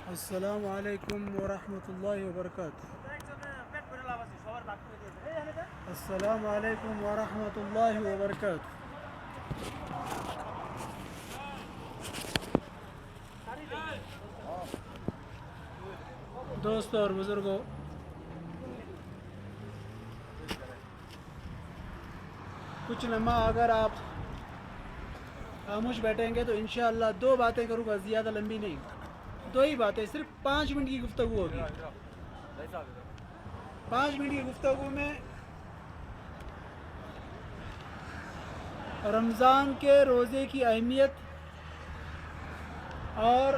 السلام علیکم ورحمۃ اللہ وبرکاتہ۔ السلام علیکم ورحمۃ اللہ وبرکاتہ۔ دوستوں اور بزرگوں، کچھ لمحہ اگر آپ خاموش بیٹھیں گے تو انشاءاللہ دو باتیں کروں گا، زیادہ لمبی نہیں، دو ہی باتیں، صرف 5 منٹ کی گفتگو ہوگی۔ 5 منٹ کی گفتگو میں رمضان کے روزے کی اہمیت اور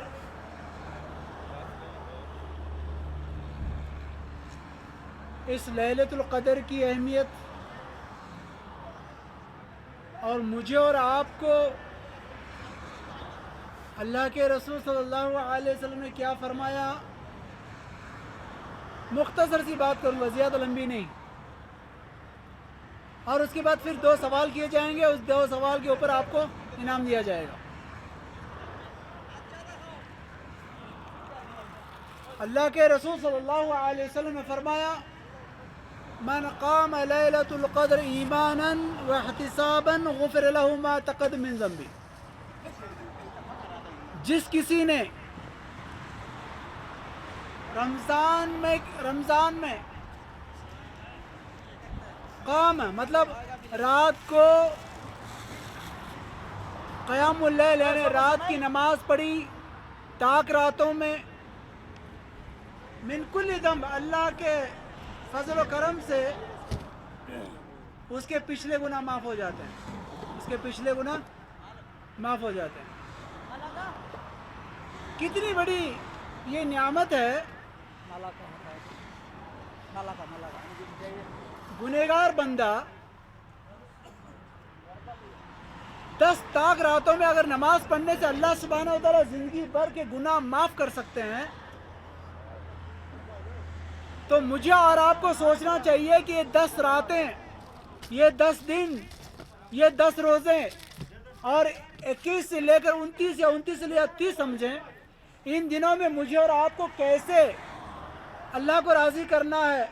اس لیلۃ القدر کی اہمیت اور مجھے اور آپ کو اللہ کے رسول صلی اللہ علیہ وسلم نے کیا فرمایا، مختصر سی بات کروں گا، زیادہ لمبی نہیں، اور اس کے بعد پھر 2 سوال کیے جائیں گے، اس 2 سوال کے اوپر آپ کو انعام دیا جائے گا۔ اللہ کے رسول صلی اللہ علیہ وسلم نے فرمایا، من قام لیلۃ القدر ایمانا واحتسابا غفر له ما تقدم من ذنبه، جس کسی نے رمضان میں قام مطلب رات کو قیام اللیل یعنی رات کی نماز پڑھی تاک راتوں میں، من کل ذنب، اللہ کے فضل و کرم سے اس کے پچھلے گناہ معاف ہو جاتے ہیں، اس کے پچھلے گناہ معاف ہو جاتے ہیں۔ کتنی بڑی یہ نعمت ہے، گنہگار بندہ 10 تاک راتوں میں اگر نماز پڑھنے سے اللہ سبحانہ و تعالیٰ زندگی بھر کے گناہ معاف کر سکتے ہیں، تو مجھے اور آپ کو سوچنا چاہیے کہ یہ 10 راتیں، یہ 10 دن، یہ 10 روزے اور 21 سے لے کر 29 یا 29 سے لے کر 30 سمجھیں، ان دنوں میں مجھے اور آپ کو کیسے اللہ کو راضی کرنا ہے،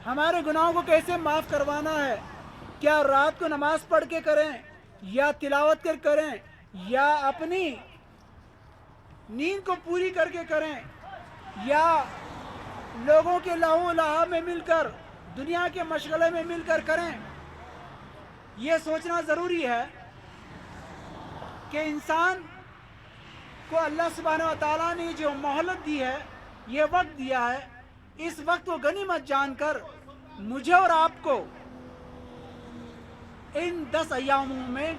ہمارے گناہوں کو کیسے معاف کروانا ہے، کیا رات کو نماز پڑھ کے کریں یا تلاوت کر کریں یا اپنی نیند کو پوری کر کے کریں یا لوگوں کے لہو و لہاب میں مل کر، دنیا کے مشغلے میں مل کر کریں، یہ سوچنا ضروری ہے کہ انسان کو اللہ سبحانہ و تعالیٰ نے جو مہلت دی ہے، یہ وقت دیا ہے، اس وقت کو غنیمت جان کر مجھے اور آپ کو ان 10 ایاموں میں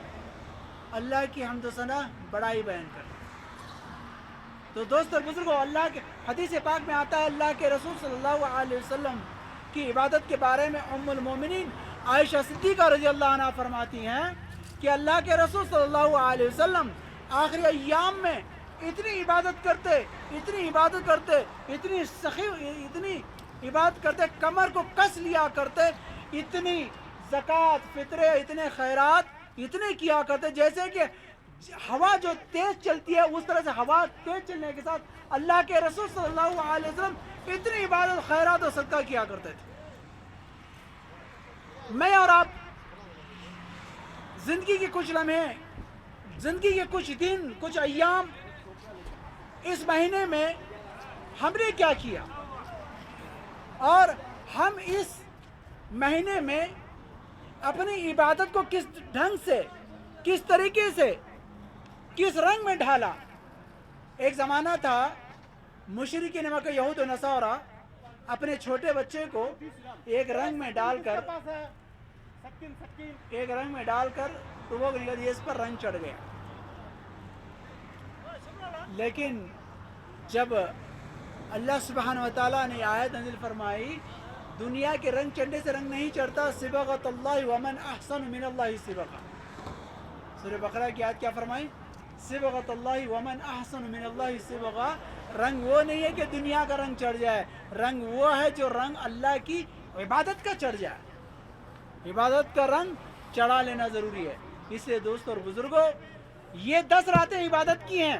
اللہ کی حمد و ثنا بڑائی بیان کر۔ تو دوستو بزرگوں، اللہ کے حدیث پاک میں آتا ہے، اللہ کے رسول صلی اللہ علیہ وسلم کی عبادت کے بارے میں ام المومنین عائشہ صدیقہ رضی اللہ عنہ فرماتی ہیں کہ اللہ کے رسول صلی اللہ علیہ وسلم آخری ایام میں اتنی عبادت کرتے، اتنی عبادت کرتے، اتنی عبادت کرتے، کمر کو کس لیا کرتے، اتنی زکوٰۃ، فطرے، اتنے خیرات اتنے کیا کرتے، جیسے کہ ہوا جو تیز چلتی ہے اس طرح سے ہوا تیز چلنے کے ساتھ اللہ کے رسول صلی اللہ علیہ وسلم اتنی عبادت، خیرات و صدقہ کیا کرتے تھے۔ میں اور آپ زندگی کے کچھ لمحے، زندگی کے کچھ دن، کچھ ایام اس مہینے میں ہم نے کیا کیا، اور ہم اس مہینے میں اپنی عبادت کو کس ڈھنگ سے، کس طریقے سے، کس رنگ میں ڈھالا۔ ایک زمانہ تھا مشرکین مکہ، یہود و نصارہ اپنے چھوٹے بچے کو ایک رنگ میں ڈال کر تو وہ اس پر رنگ چڑھ گیا، لیکن جب اللہ سبحانہ و تعالیٰ نے آیت نازل فرمائی، دنیا کے رنگ چڑھنے سے رنگ نہیں چڑھتا، صبغۃ اللہ ومن احسن من اللہ صبغۃ۔ سورہ بقرہ کی آیت کیا فرمائی؟ صبغۃ اللہ ومن احسن من اللہ صبغۃ۔ رنگ وہ نہیں ہے کہ دنیا کا رنگ چڑھ جائے، رنگ وہ ہے جو رنگ اللہ کی عبادت کا چڑھ جائے۔ عبادت کا رنگ چڑھا لینا ضروری ہے۔ اس لیے دوستوں اور بزرگوں، یہ 10 راتیں عبادت کی ہیں،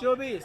24।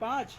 5